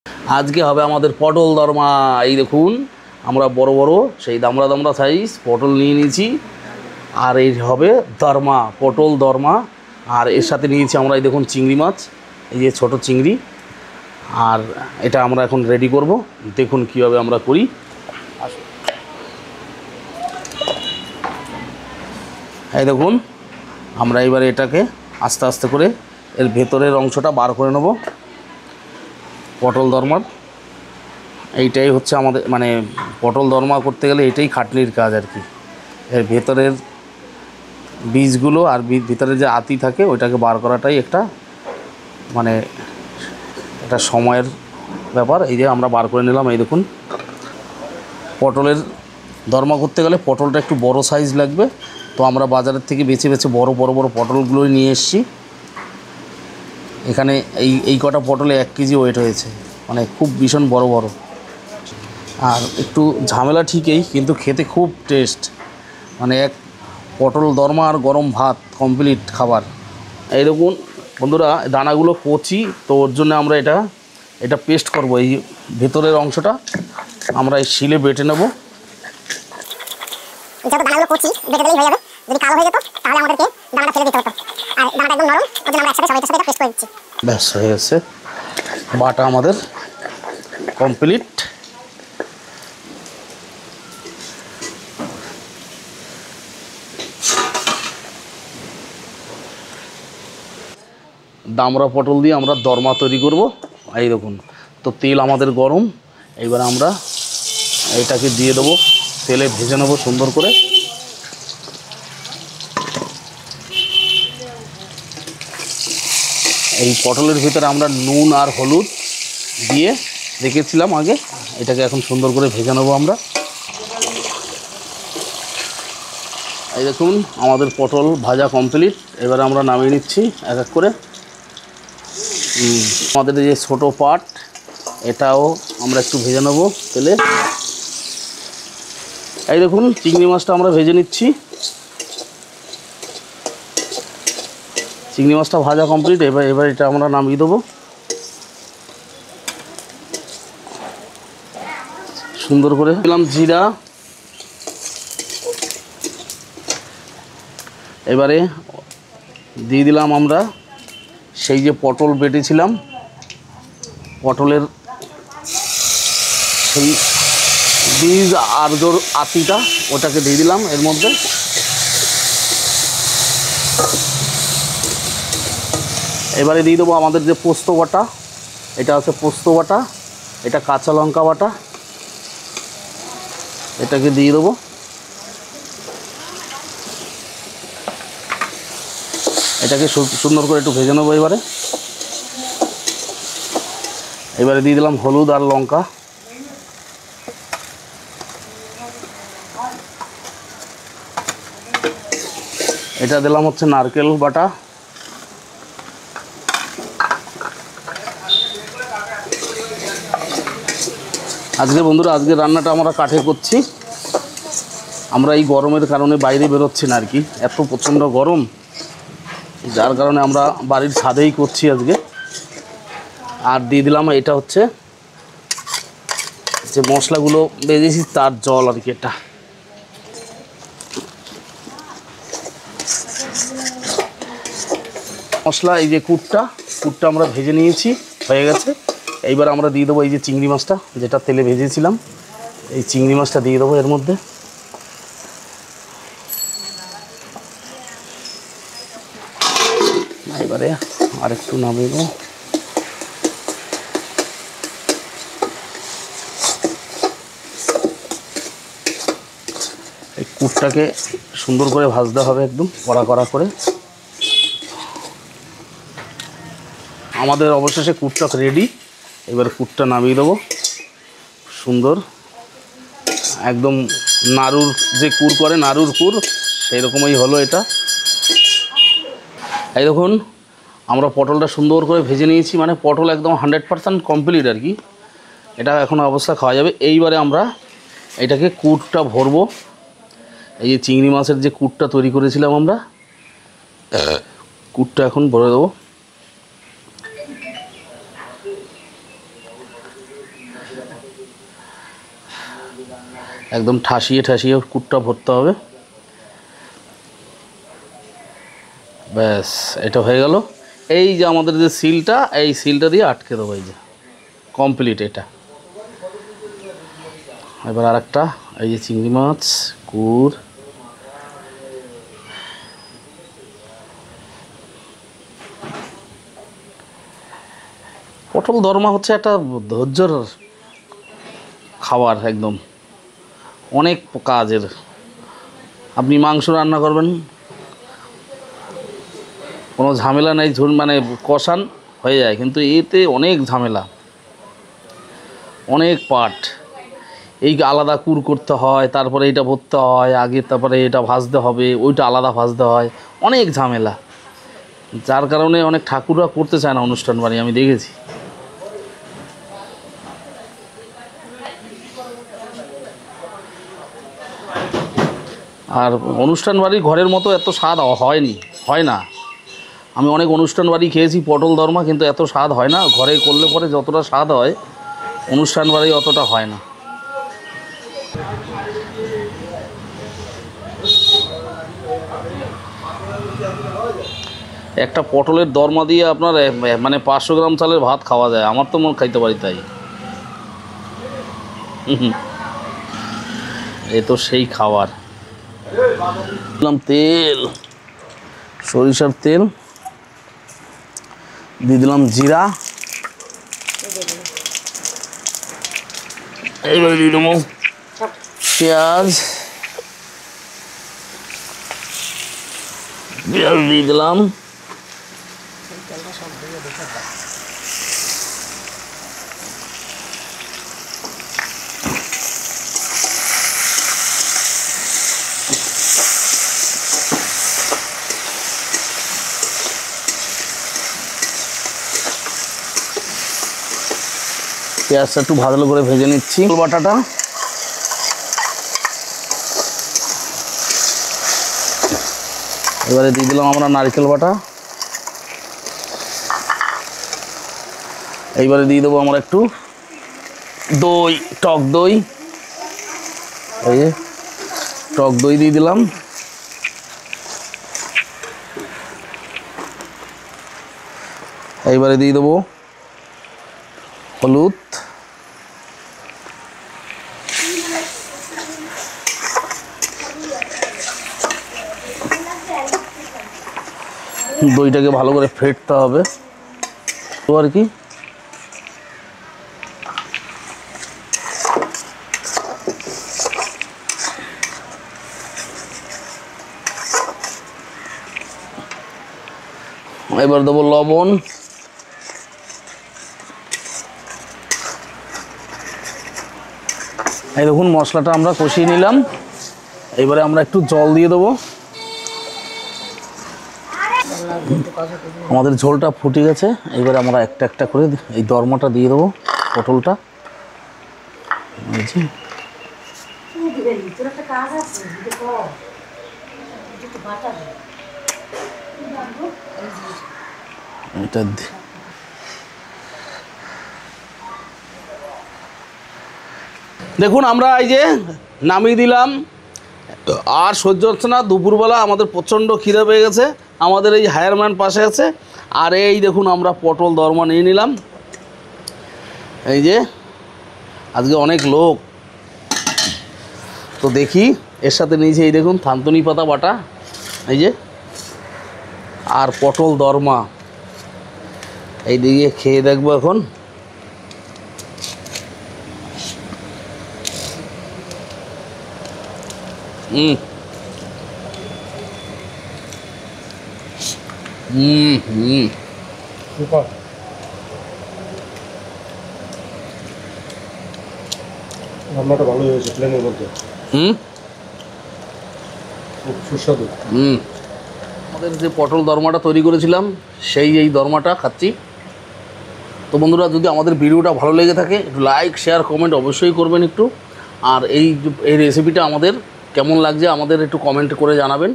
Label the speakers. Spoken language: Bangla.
Speaker 1: আজকে হবে আমাদের পটল দরমা। এই দেখুন আমরা বড় বড় সেই দামড়া দামড়া সাইজ পটল নিয়ে নিয়েছি, আর এই হবে দরমা, পটল দরমা। আর এর সাথে নিয়েছি আমরা এই দেখুন চিংড়ি মাছ, এই যে ছোট চিংড়ি। আর এটা আমরা এখন রেডি করব, দেখুন কীভাবে আমরা করি। এই দেখুন আমরা এবারে এটাকে আস্তে আস্তে করে এর ভেতরের অংশটা বার করে নেব। পটল দরমার এইটাই হচ্ছে আমাদের মানে পটল দরমা করতে গেলে এটাই খাটনির কাজ আর কি। এর ভেতরের বীজগুলো আর ভিতরে যে আতি থাকে ওইটাকে বার করাটাই একটা মানে একটা সময়ের ব্যাপার। এই যে আমরা বার করে নিলাম। এই দেখুন পটলের দরমা করতে গেলে পটলটা একটু বড় সাইজ লাগবে, তো আমরা বাজারের থেকে বেছে বেছে বড় পটলগুলোই নিয়ে এসেছি। এখানে এই কটা পটলে 1 কেজি ওয়েট হয়েছে, মানে খুব ভীষণ বড় বড়। আর একটু ঝামেলা ঠিকই, কিন্তু খেতে খুব টেস্ট, মানে এক পটল দরমা আর গরম ভাত কমপ্লিট খাবার। এই দেখুন বন্ধুরা দানাগুলো কচি, তো ওর জন্য আমরা এটা পেস্ট করব। এই ভেতরের অংশটা আমরা এই শিলে বেটে নেব।
Speaker 2: যত দানাগুলো কচি বেটে দিলেই হয়ে যাবে। যদি কালো হয়ে যেত তাহলে আমাদেরকে দানাটা ফেলে দিতে হতো। আর দানাটা একদম নরম, ওই জন্য আমরা একসাথে সবাই সাথে পেস্ট করে দিচ্ছি।
Speaker 1: ব্যাস হয়ে গেছে, বাটা আমাদের কমপ্লিট। দামড়া পটল দিয়ে আমরা দরমা তৈরি করব। এই দেখুন, তো তেল আমাদের গরম, এইবার আমরা এটাকে দিয়ে দেবো, তেলে ভেজে নেবো সুন্দর করে। এই পটলের ভিতরে আমরা নুন আর হলুদ দিয়ে রেখেছিলাম আগে, এটাকে এখন সুন্দর করে ভেজে নেবো আমরা। এই দেখুন আমাদের পটল ভাজা কমপ্লিট, এবারে আমরা নামিয়ে নিচ্ছি এক এক করে। আমাদের যে ছোটো পাট এটাও আমরা একটু ভেজে নেবো তেলে। এই দেখুন চিংড়ি মাছটা আমরা ভেজে নিচ্ছি। চিংড়ি মাছটা ভাজা কমপ্লিট, এবার এটা আমরা নামিয়ে দেবো। সুন্দর করে দিলাম জিরা, এবারে দিয়ে দিলাম আমরা সেই যে পটল বেটেছিলাম, পটলের সেই বীজ আর জোর আতিটা ওটাকে দিয়ে দিলাম এর মধ্যে। এবারে দিয়ে দেবো আমাদের যে পোস্ত বাটা, এটা হচ্ছে পোস্ত বাটা, এটা কাঁচা লঙ্কা বাটা, এটাকে দিয়ে দেবো। এটাকে সুন্দর করে একটু ভেজে নেবো। এবারে দিয়ে দিলাম হলুদ আর লঙ্কা। এটা দিলাম হচ্ছে নারকেল বাটা। আজকে বন্ধুরা আজকে রান্নাটা আমরা কাঠে করছি। আমরা এই গরমের কারণে বাইরে বেরোচ্ছি না আর কি, এত প্রচণ্ড গরম, যার কারণে আমরা বাড়ির ছাদেই করছি আজকে। আর দিয়ে দিলাম এটা হচ্ছে যে মশলাগুলো ভেজেছি তার জল আর কি। এটা মশলা, এই যে কুটটা আমরা ভেজে নিয়েছি, হয়ে গেছে। এইবার আমরা দিয়ে দেবো এই যে চিংড়ি মাছটা যেটা তেলে ভেজেছিলাম, এই চিংড়ি মাছটা দিয়ে দেবো এর মধ্যে। এবারে আর একটু নামিয়ে দেবো। এই কুটটাকে সুন্দর করে ভাজতে হবে, একদম কড়া কড়া করে। আমাদের অবশেষে কুটটা রেডি। এবার কুটটা নামিয়ে দেবো সুন্দর, একদম নাড়ুর যে কুর করে, নাড়ুর কুর সেই রকমই হলো এটা। এই দেখুন আমরা পটলটা সুন্দর করে ভেজে নিয়েছি, মানে পটল একদম 100% কমপ্লিট আর কি। এটা এখন অবস্থা খাওয়া যাবে। এইবারে আমরা এটাকে কুটটা ভরবো। এই যে চিংড়ি মাছের যে কুটটা তৈরি করেছিলাম আমরা, কুটটা এখন ভরে দেবো। একদম ঠাসিয়ে ঠাসিয়ে কুটটা ভরতে হবে। ব্যাস, এটা হয়ে গেল। এই যে আমাদের যে সিলটা, এই সিলটা দিয়ে আটকে দেবো। এই যে কমপ্লিট এটা। এবার আর একটা, এই যে চিংড়ি মাছ, কুর, পটল দরমা হচ্ছে একটা ধৈর্যর খাবার, একদম অনেক কাজের। আপনি মাংস রান্না করবেন, কোনো ঝামেলা নেই, ঝুল মানে কষান হয়ে যায়, কিন্তু এতে অনেক ঝামেলা, অনেক পাট। এই আলাদা কুর করতে হয়, তারপরে এটা ভরতে হয় আগে, তারপরে এটা ভাজতে হবে, ওইটা আলাদা ভাজতে হয়, অনেক ঝামেলা। যার কারণে অনেক ঠাকুররা করতে চায় না অনুষ্ঠান বাড়ি, আমি দেখেছি। আর অনুষ্ঠান বাড়ির ঘরের মতো এত স্বাদ হয় না। আমি অনেক অনুষ্ঠান বাড়ি খেয়েছি পটল দরমা, কিন্তু এত স্বাদ হয় না। ঘরে করলে পরে যতটা স্বাদ হয়, অনুষ্ঠান বাড়ি অতটা হয় না। একটা পটলের দরমা দিয়ে আপনার মানে 500 গ্রাম চালের ভাত খাওয়া যায়। আমার তো মন খাইতে পারি তাই। এ তো সেই খাবার। দিলাম তেল, সরিষার তেল, দিয়ে দিলাম জিরা, এইবারে দিয়ে দেবো পেঁয়াজ, দিয়ে দিলাম, পেঁয়াজটা একটু ভালো করে ভেজে নিচ্ছি। বাটাটা এবারে দিয়ে দিলাম আমরা নারকেল বাটা। এইবারে দিয়ে দেবো আমরা একটু দই, টক দই। এই যে টক দই দিয়ে দিলাম। এইবারে দিয়ে দেবো হলুদ, দইটাকে ভালো করে ফেটতে হবে তো আর কি। এবার দেবো লবণ, এই দেখুন মশলাটা আমরা কষিয়ে নিলাম। এবারে আমরা একটু জল দিয়ে দেবো। আমাদের ঝোলটা ফুটে গেছে। এবারে আমরা একটা একটা করে এই দরমাটা দিয়ে দেবো, পটলটা। এটা দেখুন আমরা এই যে নামিয়ে দিলাম। আর সহ্য হচ্ছে না, দুপুরবেলা আমাদের প্রচণ্ড খিদে পেয়ে গেছে। আমাদের এই হায়ারম্যান পাশে আছে। আর এই দেখুন আমরা পটল দরমা নিয়ে নিলাম। এই যে আজকে অনেক লোক তো, দেখি এর সাথে নিয়েছি এই দেখুন থানতুনি পাতা বাটা, এই যে, আর পটল দরমা। এই দিকে খেয়ে দেখবো এখন।
Speaker 3: সুপার, রান্নাটা ভালোই হয়েছে প্লেনের মধ্যে। খুব সুস্বাদু।
Speaker 1: আমাদের যে পটল দরমাটা তৈরি করেছিলাম, সেই এই দরমাটা খাচ্ছি। তো বন্ধুরা, যদি আমাদের ভিডিওটা ভালো লেগে থাকে, একটু লাইক, শেয়ার, কমেন্ট অবশ্যই করবেন একটু। আর এই রেসিপিটা আমাদের কেমন লাগছে আমাদের একটু কমেন্ট করে জানাবেন।